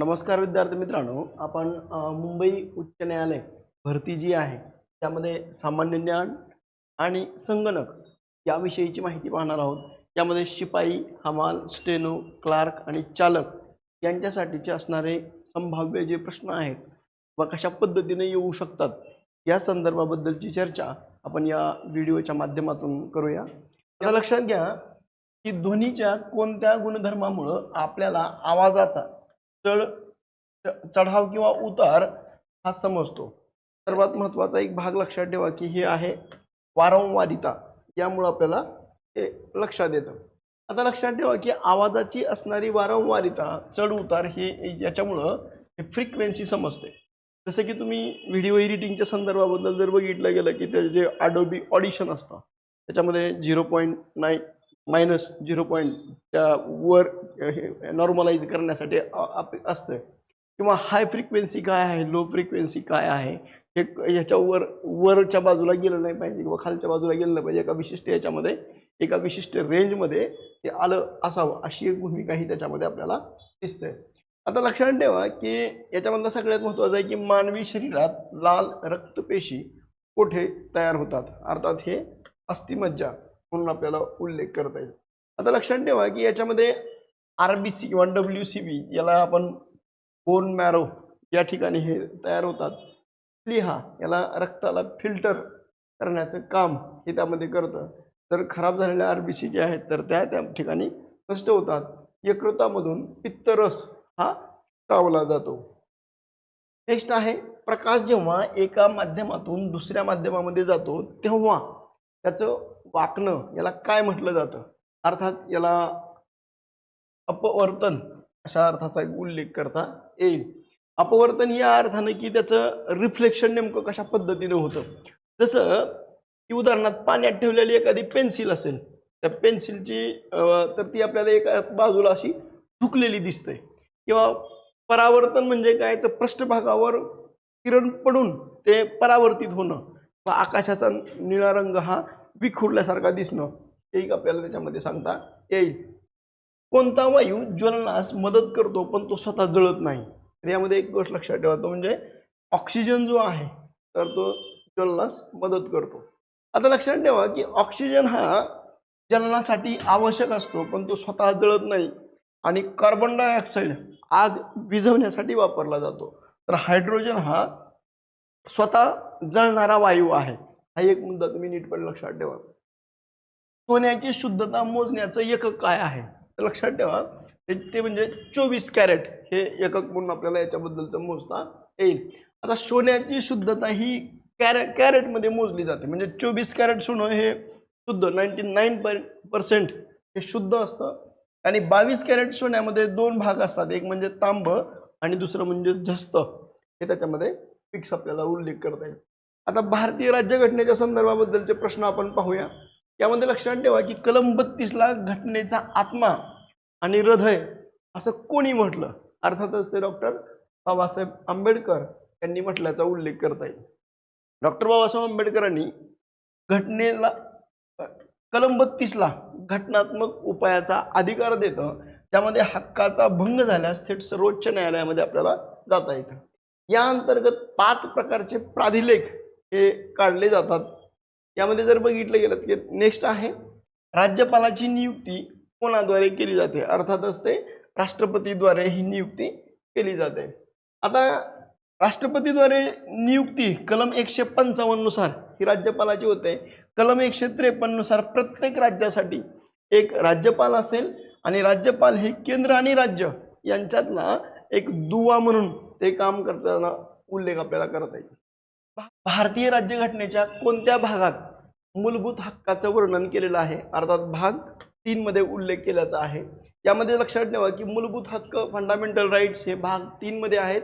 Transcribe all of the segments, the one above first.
नमस्कार विद्यार्थी मित्रांनो, आपण मुंबई उच्च न्यायालय भरती जी आहे त्यामध्ये सामान्य ज्ञान आणि संगणक याविषयीची माहिती पाहणार आहोत. यामध्ये शिपाई, हमाल, स्टेनो, क्लार्क आणि चालक यांच्यासाठीचे असणारे संभाव्य जे प्रश्न आहेत व कशा पद्धतीने येऊ शकतात या संदर्भाबद्दलची चर्चा आपण या व्हिडिओच्या माध्यमातून करूया. आता लक्षात घ्या की ध्वनीच्या कोणत्या गुणधर्मामुळे आपल्याला आवाजाचा चढाव किंवा उतार हा समजतो. सर्वात महत्त्वाचा एक भाग लक्षात ठेवा की हे आहे वारंवारिता. यामुळे आपल्याला हे लक्षात येतं. आता लक्षात ठेवा की आवाजाची असणारी वारंवारिता चढ उतार हे याच्यामुळं फ्रिक्वेन्सी समजते. जसं की तुम्ही व्हिडिओ एडिटिंगच्या संदर्भाबद्दल जर बघितलं गेलं की ते जे अडोबी ऑडिशन असतं त्याच्यामध्ये 0.9 मायनस 0. त्या वर नॉर्मलाइज करण्यासाठी असतं, किंवा हाय फ्रिक्वेन्सी काय आहे, लो फ्रिक्वेन्सी काय आहे हे ह्याच्यावर वरच्या बाजूला गेलं नाही पाहिजे किंवा खालच्या बाजूला गेलं नाही पाहिजे. एका विशिष्ट याच्यामध्ये एका विशिष्ट रेंजमध्ये ते आलं असावं अशी एक भूमिका ही त्याच्यामध्ये आपल्याला दिसते. आता लक्षात ठेवा की याच्यामधला सगळ्यात महत्त्वाचं आहे की मानवी शरीरात लाल रक्तपेशी कोठे तयार होतात, अर्थात हे अस्थिमज्जा म्हणून आपल्याला उल्लेख करता येईल. आता लक्षात ठेवा की याच्यामध्ये RBC किंवा WCB याला आपण बोन मॅरो या ठिकाणी हे तयार होतात. प्लीहा याला रक्ताला फिल्टर करण्याचं काम हे त्यामध्ये करतं. तर खराब झालेल्या RBC जे आहेत तर त्या ठिकाणी नष्ट होतात. यकृतामधून पित्तरस हा चावला जातो. नेक्स्ट आहे प्रकाश जेव्हा एका माध्यमातून दुसऱ्या माध्यमामध्ये जातो तेव्हा त्याचं वाकणं याला काय म्हटलं जातं, अर्थात याला अपवर्तन अशा अर्थाचा एक उल्लेख करता येईल. अपवर्तन या अर्थाने की त्याचं रिफ्लेक्शन नेमकं कशा पद्धतीने होतं. जसं की उदाहरणार्थ पाण्यात ठेवलेली एखादी पेन्सिल असेल, त्या पेन्सिलची तर ती आपल्याला एका बाजूला अशी झुकलेली दिसते. किंवा परावर्तन म्हणजे काय, तर पृष्ठभागावर किरण पडून ते परावर्तित होणं व आकाशाचा निळा रंग हा विखुरल्यासारखा दिसणं हे आपल्याला त्याच्यामध्ये सांगता येईल. कोणता वायू ज्वलनास मदत करतो पण तो स्वतः जळत नाही, तर यामध्ये एक गोष्ट लक्षात ठेवा, तो म्हणजे ऑक्सिजन जो आहे तर तो ज्वलनास मदत करतो. आता लक्षात ठेवा की ऑक्सिजन हा ज्वलनासाठी आवश्यक असतो पण तो स्वतः जळत नाही. आणि कार्बन डायऑक्साईड आग विझवण्यासाठी वापरला जातो. तर हायड्रोजन हा स्वतः जळणारा वायू आहे. हा एक मुद्दा तुम्ही नीटपणे लक्षात ठेवा. सोन्याची शुद्धता मोजण्याचं एकक काय आहे, तर लक्षात ठेवा ते म्हणजे 24 कॅरेट हे एकक म्हणून आपल्याला याच्याबद्दलचं मोजता येईल. आता सोन्याची शुद्धता ही कॅरेटमध्ये मोजली जाते. म्हणजे 24 कॅरेट सोनं हे शुद्ध 99% हे शुद्ध असतं. आणि 22 कॅरेट सोन्यामध्ये दोन भाग असतात, एक म्हणजे तांब आणि दुसरं म्हणजे जस्त. हे त्याच्यामध्ये फिक्स आपल्याला उल्लेख करता येईल. आता भारतीय राज्यघटनेच्या संदर्भाबद्दलचे प्रश्न आपण पाहूया. यामध्ये लक्षात ठेवा की कलम 32ला घटनेचा आत्मा आणि हृदय असं कोणी म्हटलं, अर्थातच ते डॉक्टर बाबासाहेब आंबेडकर यांनी म्हटल्याचा उल्लेख करता येईल. डॉक्टर बाबासाहेब आंबेडकरांनी घटनेला कलम 32ला घटनात्मक उपायाचा अधिकार देतं, ज्यामध्ये हक्काचा भंग झाल्यास थेट सर्वोच्च न्यायालयामध्ये आपल्याला जाता येतं. या अंतर्गत 5 प्रकारचे प्राधिलेख हे काढले जातात. यामध्ये जर बघितलं गेलं की नेक्स्ट आहे राज्यपालाची नियुक्ती कोणाद्वारे केली जाते, अर्थातच ते राष्ट्रपतीद्वारे ही नियुक्ती केली जाते. आता राष्ट्रपतीद्वारे नियुक्ती कलम 155 नुसार ही राज्यपालाची होते. कलम 153 नुसार प्रत्येक राज्यासाठी एक राज्यपाल असेल आणि राज्यपाल हे केंद्र आणि राज्य यांच्यातला एक दुवा म्हणून ते काम करताना उल्लेख आपल्याला करता येईल. भारतीय राज्यघटनेच्या कोणत्या भागात मूलभूत हक्काचं वर्णन केलेलं आहे, अर्थात भाग 3 मध्ये उल्लेख केल्याचा आहे. यामध्ये लक्षात ठेवा की मूलभूत हक्क फंडामेंटल राईट्स हे भाग 3 मध्ये आहेत.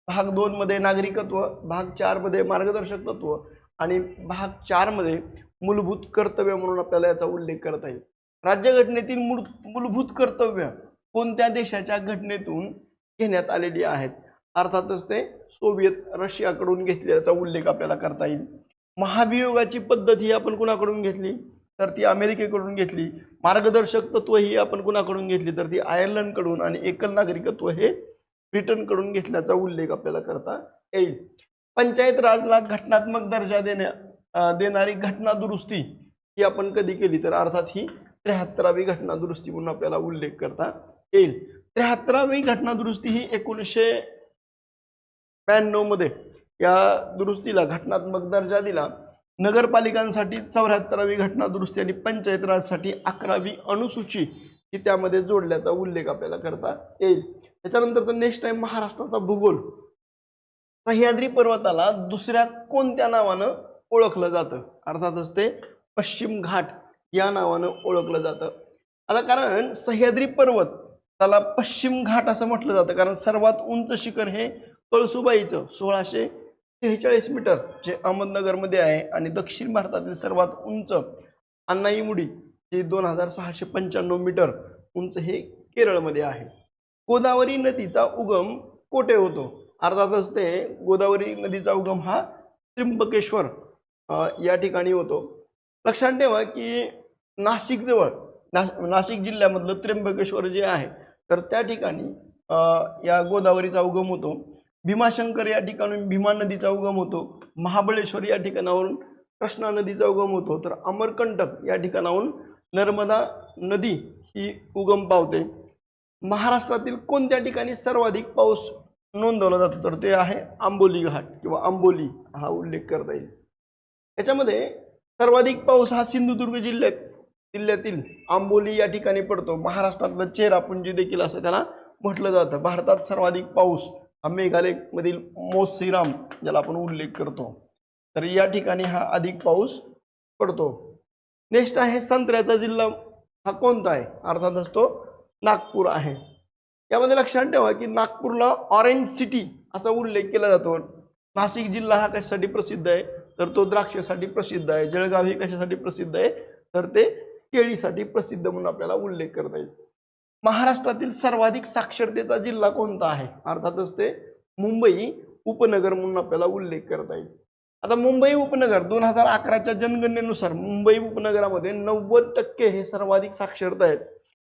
भाग 2 मध्ये नागरिकत्व, भाग 4 मध्ये मार्गदर्शक तत्व आणि भाग 4 मध्ये मूलभूत कर्तव्य म्हणून आपल्याला याचा उल्लेख करता येईल. राज्यघटनेतील मूलभूत कर्तव्य कोणत्या देशाच्या घटनेतून घेण्यात आलेली आहेत, अर्थातच ते सोव्हिएत रशियाकडून घेतल्याचा उल्लेख आपल्याला करता येईल. महाभियोगाची पद्धत ही आपण कुणाकडून घेतली, तर ती अमेरिकेकडून घेतली. मार्गदर्शक तत्व ही आपण कुणाकडून घेतली, तर ती आयर्लंडकडून. आणि एकल नागरिकत्व हे ब्रिटन कडून घेतल्याचा उल्लेख आपल्याला करता येईल. पंचायत राजला घटनात्मक दर्जा देणारी घटना दुरुस्ती ही आपण कधी केली, तर अर्थात ही 73वी घटना दुरुस्ती म्हणून आपल्याला उल्लेख करता येईल. 73वी घटना दुरुस्ती ही 1992 मध्ये या दुरुस्तीला घटनात्मक दर्जा दिला. नगरपालिकांसाठी 74वी घटना दुरुस्ती आणि पंचायत राजसाठी 11वी अनुसूची ही त्यामध्ये जोडल्याचा उल्लेख आपल्याला करता येईल. त्याच्यानंतर नेक्स्ट टाइम महाराष्ट्राचा भूगोल. सह्याद्री पर्वताला दुसऱ्या कोणत्या नावानं ओळखलं जातं? अर्थातच ते पश्चिम घाट या नावानं ओळखलं जातं. आता कारण सह्याद्री पर्वत त्याला पश्चिम घाट असं म्हटलं जातं कारण सर्वात उंच शिखर हे कळसुबाईचं 1646 मीटर जे अहमदनगरमध्ये आहे आणि दक्षिण भारतातील सर्वात उंच अन्नाईमुडी हे 2695 मीटर उंच हे केरळमध्ये आहे. गोदावरी नदीचा उगम कोठे होतो? अर्थातच ते गोदावरी नदीचा उगम हा त्र्यंबकेश्वर या ठिकाणी होतो. लक्षात ठेवा की नाशिक जवळ नाशिक जिल्ह्यामधलं त्र्यंबकेश्वर जे आहे तर त्या ठिकाणी या गोदावरीचा उगम होतो. भीमाशंकर या ठिकाणून भीमा नदीचा उगम होतो. महाबळेश्वर या ठिकाणावरून कृष्णा नदीचा उगम होतो. तर अमरकंटक या ठिकाणाहून नर्मदा नदी ही उगम पावते. महाराष्ट्रातील कोणत्या ठिकाणी सर्वाधिक पाऊस नोंदवला जातो? तर ते आहे आंबोली घाट किंवा आंबोली हा उल्लेख करता येईल. याच्यामध्ये सर्वाधिक पाऊस हा सिंधुदुर्ग जिल्ह्यातील आंबोली या ठिकाणी पडतो. महाराष्ट्रातलं चेरापुंजी देखील असं त्याला म्हटलं जातं. भारतात सर्वाधिक पाऊस हा मेघालय मधील मोसिराम ज्याला आपण उल्लेख करतो तर या ठिकाणी हा अधिक पाऊस पडतो. नेक्स्ट आहे संत्र्याचा जिल्हा हा कोणता आहे? अर्थातच तो नागपूर आहे. यामध्ये लक्षात ठेवा की नागपूरला ऑरेंज सिटी असा उल्लेख केला जातो. नाशिक जिल्हा हा कशासाठी प्रसिद्ध आहे? तर तो द्राक्षासाठी प्रसिद्ध आहे. जळगाव हे कशासाठी प्रसिद्ध आहे? तर ते केळीसाठी प्रसिद्ध म्हणून आपल्याला उल्लेख करता येईल. महाराष्ट्रातील सर्वाधिक साक्षरतेचा जिल्हा कोणता आहे? अर्थातच ते मुंबई उपनगर म्हणून आपल्याला उल्लेख करता येईल. आता मुंबई उपनगर 2011च्या जनगणनेनुसार मुंबई उपनगरामध्ये 90% हे सर्वाधिक साक्षरता आहेत.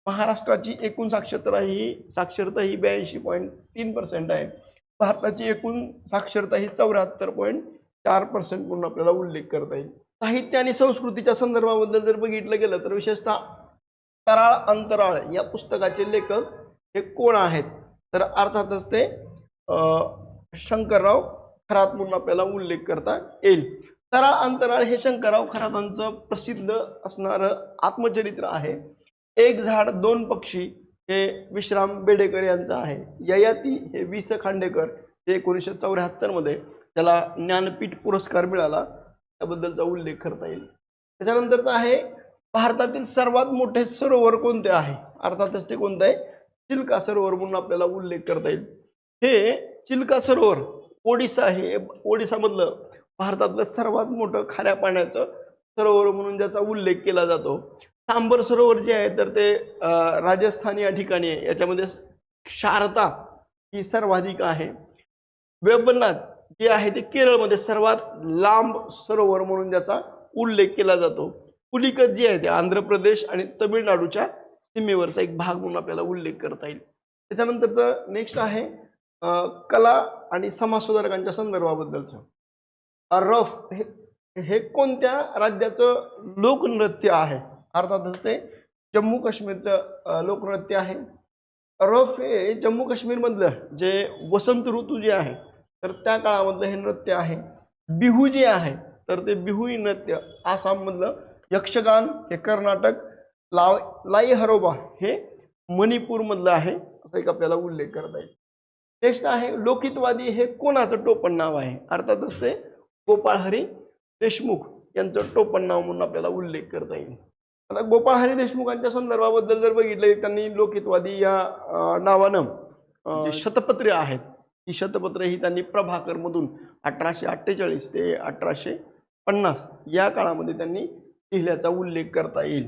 महाराष्ट्राची एकूण साक्षरता ही 82.3% आहे. भारताची एकूण साक्षरता ही 74.4% म्हणून आपल्याला उल्लेख करता येईल. साहित्य आणि संस्कृतीच्या संदर्भाबद्दल जर बघितलं गेलं तर विशेषतः तराळ अंतराळ या पुस्तकाचे लेखक हे कोण आहेत? तर अर्थातच ते शंकरराव खरात म्हणून आपल्याला उल्लेख करता येईल. तराळ अंतराळ हे शंकरराव खरातांचं प्रसिद्ध असणारं आत्मचरित्र आहे. एक झाड दोन पक्षी हे विश्राम बेडेकर यांचं आहे. ययाती हे वि. स. खांडेकर हे 1974 मध्ये त्याला ज्ञानपीठ पुरस्कार मिळाला त्याबद्दलचा उल्लेख करता येईल. त्याच्यानंतरचा आहे भारतातील सर्वात मोठे सरोवर कोणते आहे? अर्थातच ते कोणतं आहे? चिल्का सरोवर म्हणून आपल्याला उल्लेख करता येईल. हे चिल्का सरोवर ओडिसा हे ओडिसामधलं भारतातलं सर्वात मोठं खाऱ्या पाण्याचं सरोवर म्हणून ज्याचा उल्लेख केला जातो. सांबर सरोवर जे आहे तर ते राजस्थान या ठिकाणी आहे. याच्यामध्ये क्षारता ही सर्वाधिक आहे. वेबनाथ जे आहे ते केरळमध्ये सर्वात लांब सरोवर म्हणून ज्याचा उल्लेख केला जातो. पुलिकत जे आहे ते आंध्र प्रदेश आणि तमिळनाडूच्या सीमेवरचा एक भाग म्हणून आपल्याला उल्लेख करता येईल. त्याच्यानंतरचं नेक्स्ट आहे कला आणि समाज सुधारकांच्या संदर्भाबद्दलचं. रफ हे कोणत्या राज्याचं लोकनृत्य आहे? अर्थातच ते जम्मू काश्मीरचं लोकनृत्य आहे. रफ हे जम्मू काश्मीरमधलं जे वसंत ऋतू जे आहे तर त्या काळामधलं हे नृत्य आहे. बिहू जे आहे तर ते बिहुई नृत्य आसाममधलं. यक्षगान हे कर्नाटक. लाई हरोबा हे मणिपूरमधलं आहे असं एक आपल्याला उल्लेख करता येईल. नेक्स्ट आहे लोकितवादी हे कोणाचं टोपण नाव आहे? अर्थातच ते गोपाळ हरी देशमुख यांचं टोपण नाव म्हणून आपल्याला उल्लेख करता येईल. आता गोपाळ हरी देशमुखांच्या संदर्भाबद्दल जर बघितलं त्यांनी लोकितवादी या नावानं शतपत्रे आहेत ही शतपत्रे ही त्यांनी प्रभाकर मधून 1848 ते 1850 या काळामध्ये त्यांनी लिहिल्याचा उल्लेख करता येईल.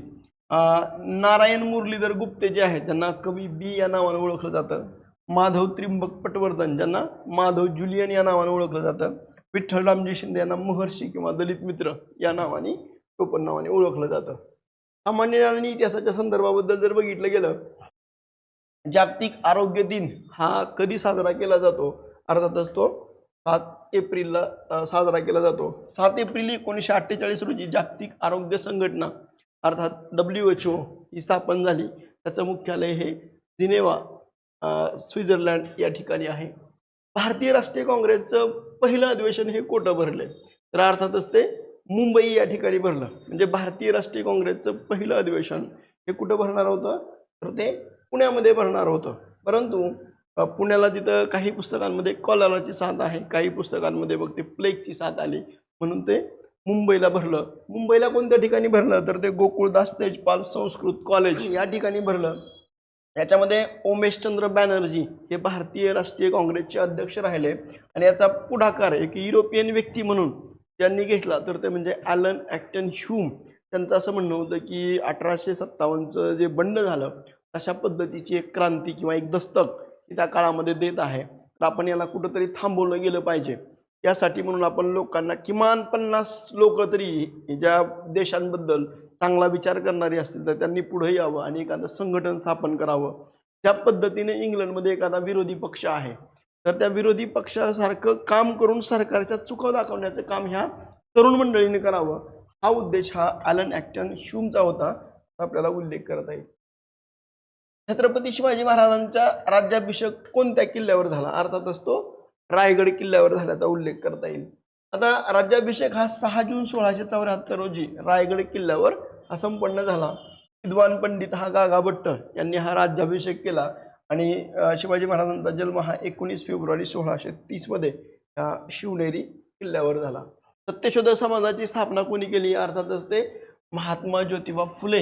नारायण मुरलीधर गुप्ते जे आहेत त्यांना कवी बी या नावाने ओळखलं जातं. माधव त्रिंबक पटवर्धन ज्यांना माधव जुलियन या नावाने ओळखलं जातं. विठ्ठलरामजी शिंदे यांना महर्षी किंवा दलित मित्र या नावाने टोपण नावाने ओळखलं जातं. सामान्य ज्ञान आणि इतिहासाच्या संदर्भाबद्दल जर बघितलं गेलं जागतिक आरोग्य दिन हा कधी साजरा केला जातो? अर्थातच तो 7 एप्रिलला साजरा केला जातो. 7 एप्रिल 1948 रोजी जागतिक आरोग्य संघटना अर्थात WHO ही स्थापन झाली. त्याचं मुख्यालय हे जिनेवा स्वित्झर्लंड या ठिकाणी आहे. भारतीय राष्ट्रीय काँग्रेसचं पहिलं अधिवेशन हे कुठं भरले? तर अर्थातच ते मुंबई या ठिकाणी भरलं. म्हणजे भारतीय राष्ट्रीय काँग्रेसचं पहिलं अधिवेशन हे कुठं भरणार होतं? तर ते पुण्यामध्ये भरणार होतं. परंतु पुण्याला तिथं काही पुस्तकांमध्ये कॉलराची साथ आहे, काही पुस्तकांमध्ये बघ ते प्लेगची साथ आली, म्हणून ते मुंबईला भरलं. मुंबईला कोणत्या ठिकाणी भरलं? तर ते गोकुळदास तेजपाल संस्कृत कॉलेज या ठिकाणी भरलं. याच्यामध्ये उमेशचंद्र बॅनर्जी हे भारतीय राष्ट्रीय काँग्रेसचे अध्यक्ष राहिले आणि याचा पुढाकार एक युरोपियन व्यक्ती म्हणून ज्यांनी घेतला तर ते म्हणजे ॲलन ॲक्टन ह्यूम. त्यांचं असं म्हणणं होतं की 1857चं जे बंड झालं तशा पद्धतीची एक क्रांती किंवा एक दस्तक त्या काळामध्ये देत आहे, तर आपण याला कुठंतरी थांबवलं गेलं पाहिजे. यासाठी म्हणून आपण लोकांना किमान 50 लोक तरी ज्या देशांबद्दल चांगला विचार करणारे असतील तर त्यांनी पुढे यावं आणि एखादं संघटन स्थापन करावं. ज्या पद्धतीने इंग्लंडमध्ये एखादा विरोधी पक्ष आहे तर त्या विरोधी पक्षासारखं काम करून सरकारच्या चुका दाखवण्याचं काम ह्या तरुण मंडळीने करावं. हा उद्देश हा ॲलन ॲक्टन ह्यूमचा होता, आपल्याला उल्लेख करता येईल. छत्रपती शिवाजी महाराजांचा राज्याभिषेक कोणत्या किल्ल्यावर झाला? अर्थातच तो रायगड किल्ल्यावर झाल्याचा उल्लेख करता येईल. आता राज्याभिषेक हा 6 जून 1674 रोजी रायगड किल्ल्यावर हा संपन्न झाला. विद्वान पंडित हा गागा भट्ट यांनी हा राज्याभिषेक केला आणि शिवाजी महाराजांचा जन्म हा 19 फेब्रुवारी 1630 मध्ये शिवनेरी किल्ल्यावर झाला. सत्यशोधक समाजाची स्थापना कोणी केली? अर्थातच ते महात्मा ज्योतिबा फुले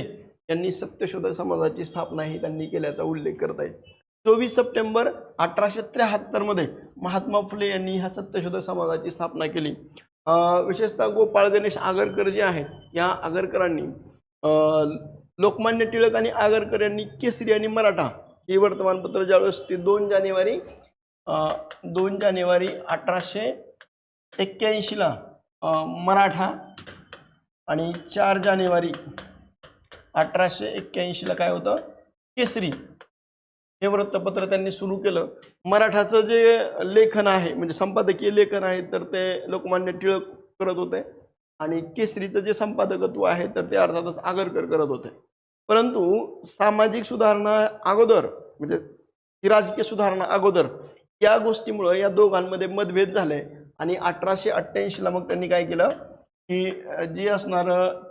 यांनी सत्यशोधक समाजाची स्थापना ही त्यांनी केल्याचा उल्लेख करता येईल. 24 सप्टेंबर 1873 मध्ये महात्मा फुले यांनी ह्या सत्यशोधक समाजाची स्थापना केली. विशेषतः गोपाळ गणेश आगरकर जे आहेत या आगरकरांनी लोकमान्य टिळक आणि आगरकर यांनी केसरी आणि मराठा हे वर्तमानपत्र ज्यावेळेस ते 2 जानेवारी 1881 ला मराठा आणि 4 जानेवारी 1881 ला काय होतं? केसरी हे वृत्तपत्र त्यांनी सुरू केलं. मराठाचं जे लेखन आहे म्हणजे संपादकीय लेखन आहे तर ते लोकमान्य टिळक करत होते आणि केसरीचं जे संपादकत्व आहे तर ते अर्थातच आगरकर करत होते. परंतु सामाजिक सुधारणा अगोदर म्हणजे ही राजकीय सुधारणा अगोदर या गोष्टीमुळे या दोघांमध्ये मतभेद झाले आणि 1888 ला मग त्यांनी काय केलं की जी असणार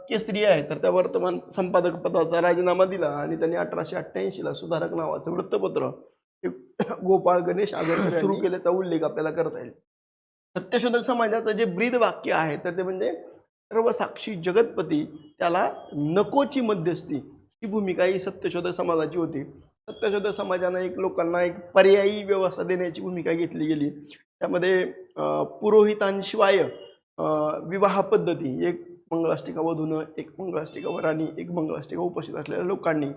केसरी आहे तर त्या वर्तमान संपादक पदाचा राजीनामा दिला आणि त्यांनी 1888 ला सुधारक नावाचं वृत्तपत्र गोपाळ गणेश आगरकर सुरू केल्याचा उल्लेख आपल्याला करता येईल. सत्यशोधक समाजाचं जे ब्रीद वाक्य आहे तर ते म्हणजे सर्वसाक्षी जगतपती त्याला नकोची मध्यस्थी ही भूमिका ही सत्यशोधक समाजाची होती. सत्यशोधक समाजानं एक लोकांना एक पर्यायी व्यवस्था देण्याची भूमिका घेतली गेली. त्यामध्ये पुरोहितांशिवाय विवाह पद्धती एक मंगलाष्टिका वधूनं, एक मंगलाष्टिका वरांनी, एक मंगलाष्टिका उपस्थित असलेल्या लोकांनी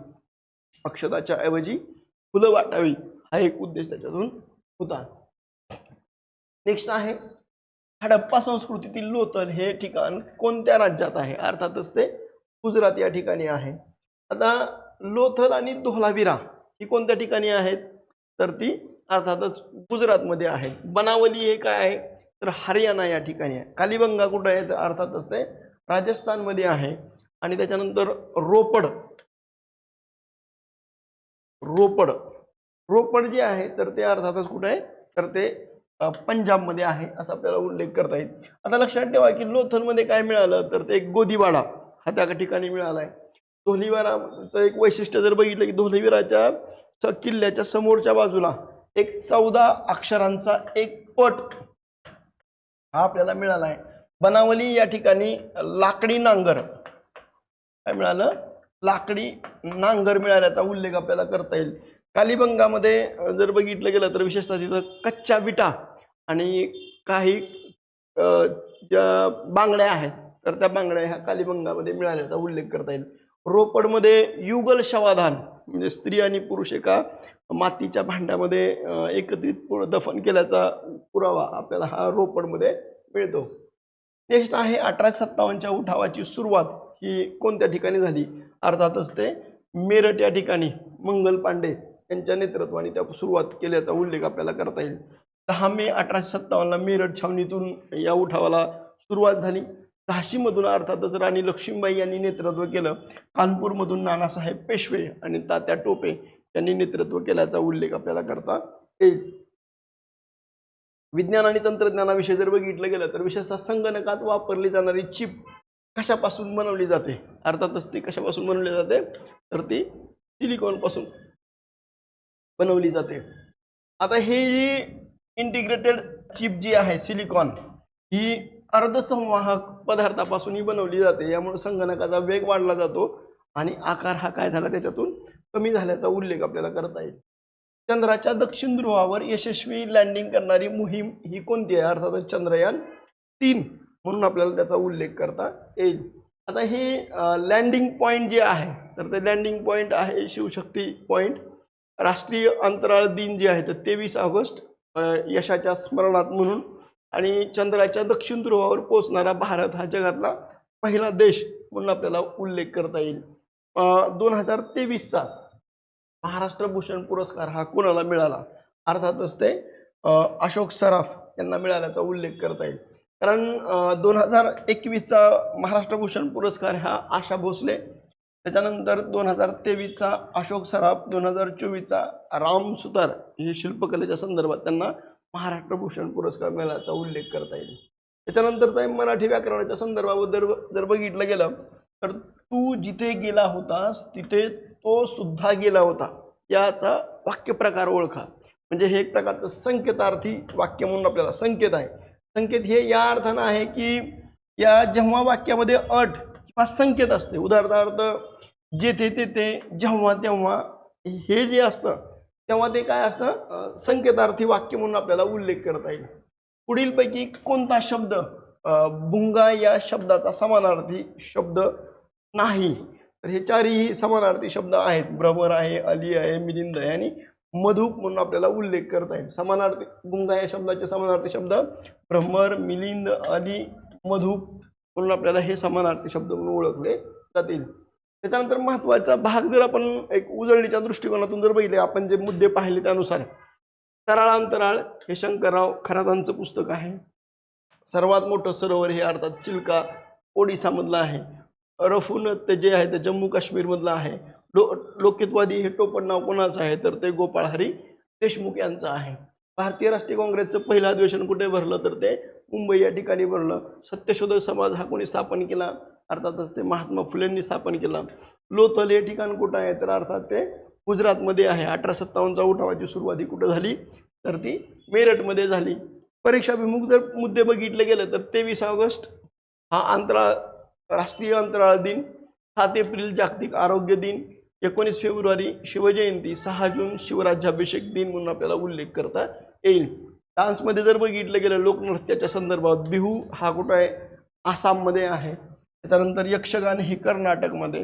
अक्षताच्या ऐवजी फुलं वाटावी हा एक उद्देश त्याच्यातून होता. नेक्स्ट आहे हडप्पा संस्कृतीतील लोथल हे ठिकाण कोणत्या राज्यात आहे? अर्थातच ते गुजरात या ठिकाणी आहे. आता लोथल आणि धोलावीरा ही कोणत्या ठिकाणी आहेत? तर ती अर्थातच गुजरातमध्ये आहेत. बनावली हे काय आहे? तर हरियाणा या ठिकाणी आहे. कालीबंगा कुठं आहे? तर अर्थातच ते राजस्थानमध्ये आहे. आणि त्याच्यानंतर रोपड रोपड रोपड जे आहे तर ते अर्थातच कुठं आहे? तर ते पंजाबमध्ये आहे असा आपल्याला उल्लेख करता येईल. आता लक्षात ठेवा की लोथलमध्ये काय मिळालं तर ते एक गोदीवाडा हा त्या ठिकाणी मिळाला आहे. धोलीवाराचं एक वैशिष्ट्य जर बघितलं की धोलीवाराच्या किल्ल्याच्या समोरच्या बाजूला एक 14 अक्षरांचा एक पट हा आपल्याला मिळाला आहे. बनावली या ठिकाणी लाकडी नांगर काय मिळालं? लाकडी नांगर मिळाल्याचा उल्लेख आपल्याला करता येईल. कालीबंगामध्ये जर बघितलं गेलं तर विशेषतः तिथं कच्च्या विटा आणि काही ज्या बांगड्या आहेत तर त्या बांगड्या ह्या कालीबंगामध्ये मिळाल्याचा उल्लेख करता येईल. रोपडमध्ये युगल शवाधान म्हणजे स्त्री आणि पुरुष एका मातीच्या भांड्यामध्ये एकत्रित दफन केल्याचा पुरावा आपल्याला हा रोपडमध्ये मिळतो. नेक्स्ट आहे 1857च्या उठावाची सुरुवात ही कोणत्या ठिकाणी झाली? अर्थातच ते मेरठ या ठिकाणी मंगल पांडे यांच्या नेतृत्वाने त्या सुरुवात केल्याचा उल्लेख आपल्याला करता येईल. 10 मे 1857ला मेरठ छावणीतून या उठावाला सुरुवात झाली. झाशीमधून अर्थातच राणी लक्ष्मीबाई यांनी नेतृत्व केलं. कानपूरमधून नानासाहेब पेशवे आणि तात्या टोपे यांनी नेतृत्व केल्याचा उल्लेख आपल्याला करता येईल. विज्ञान आणि तंत्रज्ञानाविषयी जर बघितलं गेलं तर विशेषतः संगणकात वापरली जाणारी चिप कशापासून बनवली जाते? अर्थातच ती कशापासून बनवली जाते तर ती सिलिकॉन पासून बनवली जाते. आता हे जी इंटिग्रेटेड चिप जी आहे सिलिकॉन ही अर्धसंवाहक पदार्थापासूनही बनवली जाते. यामुळे संगणकाचा वेग वाढला जातो आणि आकार हा काय झाला त्याच्यातून कमी झाल्याचा उल्लेख आपल्याला करता येईल. चंद्राच्या दक्षिण ध्रुवावर यशस्वी लँडिंग करणारी मोहीम ही कोणती आहे? अर्थातच चंद्रयान 3 म्हणून आपल्याला त्याचा उल्लेख करता येईल. आता हे लँडिंग पॉईंट जे आहे तर ते लँडिंग पॉईंट आहे शिवशक्ती पॉईंट. राष्ट्रीय अंतराळ दिन जे आहे तर 23 ऑगस्ट यशाच्या स्मरणात म्हणून. आणि चंद्राच्या दक्षिण ध्रुवावर पोहोचणारा भारत हा जगातला पहिला देश म्हणून आपल्याला उल्लेख करता येईल. 2023चा महाराष्ट्र भूषण पुरस्कार हा कोणाला मिळाला? अर्थातच ते अशोक सराफ यांना मिळाल्याचा उल्लेख करता येईल. कारण 2021चा महाराष्ट्र भूषण पुरस्कार हा आशा भोसले, त्याच्यानंतर 2023चा अशोक सराफ, 2024चा राम सुतार हे शिल्पकलेच्या संदर्भात त्यांना महाराष्ट्र भूषण पुरस्कार मिळाल्याचा उल्लेख करता येईल. त्याच्यानंतरचा मराठी व्याकरणाच्या संदर्भाबद्दल जर बघितलं गेलं तर तू जिथे गेला होतास तिथे तो सुद्धा गेला होता याचा वाक्यप्रकार ओळखा. म्हणजे हे एक प्रकारचं संकेतार्थी वाक्य म्हणून आपल्याला संकेत आहे. संकेत हे या अर्थानं आहे की या जेव्हा वाक्यामध्ये अट किंवा संकेत असते, उदाहरणार्थ जेथे तेथे जेव्हा तेव्हा हे जे असतं तेव्हा ते काय असतं संकेतार्थी वाक्य म्हणून आपल्याला उल्लेख करता येईल. पुढीलपैकी कोणता शब्द भुंगा या शब्दाचा समानार्थी शब्द नाही? तर हे चारही समानार्थी शब्द आहेत. भ्रमर आहे, अली आहे, मिलिंद आहे आणि मधुप म्हणून आपल्याला उल्लेख करता येईल. समानार्थी भुंगा या शब्दाचे समानार्थी शब्द भ्रमर, मिलिंद, अली, मधुप म्हणून आपल्याला हे समानार्थी शब्द म्हणून ओळखले जातील. त्याच्यानंतर महत्त्वाचा भाग जर आपण एक उजळणीच्या दृष्टिकोनातून जर बघितले, आपण जे मुद्दे पाहिले त्यानुसार तराळांतराळ हे शंकरराव खरातांचं पुस्तक आहे. सर्वात मोठं सरोवर हे अर्थात चिल्का ओडिसामधलं आहे. रफूनत जे आहे ते जम्मू काश्मीरमधलं आहे. लोकहितवादी हे टोपण नाव कोणाचं आहे तर ते गोपाळ हरी देशमुख यांचं आहे. भारतीय राष्ट्रीय काँग्रेसचं पहिलं अधिवेशन कुठे भरलं तर ते मुंबई या ठिकाणी भरलं. सत्यशोधक समाज हा कोणी स्थापन केला? अर्थातच ते महात्मा फुलेंनी स्थापन केला. लोथल हे ठिकाण कुठं आहे तर अर्थात ते गुजरातमध्ये आहे. 1857चा उठावाची सुरुवात कुठं झाली तर ती मेरठमध्ये झाली. परीक्षाभिमुख जर मुद्दे बघितले गेले तर 23 ऑगस्ट हा राष्ट्रीय अंतराळ दिन, 7 एप्रिल जागतिक आरोग्य दिन, 19 फेब्रुवारी शिवजयंती, 6 जून शिवराज्याभिषेक दिन म्हणून आपल्याला उल्लेख करता येईल. डान्समध्ये जर बघितलं गेलं लोकनृत्याच्या संदर्भात बिहू हा कुठं आहे? आसाममध्ये आहे. त्याच्यानंतर यक्षगान हे कर्नाटकमध्ये,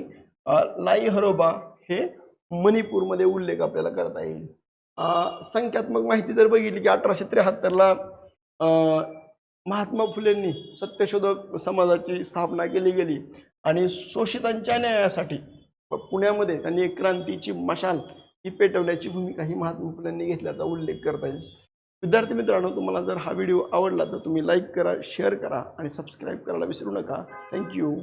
लाई हरोबा हे मणिपूरमध्ये उल्लेख आपल्याला करता येईल. संख्यात्मक माहिती जर बघितली की 1873ला महात्मा फुलेंनी सत्यशोधक समाजाची स्थापना केली गेली आणि शोषितांच्या न्यायासाठी पुण्यामध्ये त्यांनी एक क्रांतीची मशाल ही पेटवण्याची भूमिका ही महात्मा फुलेंनी घेतल्याचा उल्लेख करता येईल. विद्यार्थी मित्रांनो, तुम्हाला जर हा व्हिडिओ आवडला तर तुम्ही लाईक करा, शेअर करा आणि सबस्क्राईब करायला विसरू नका. थँक्यू.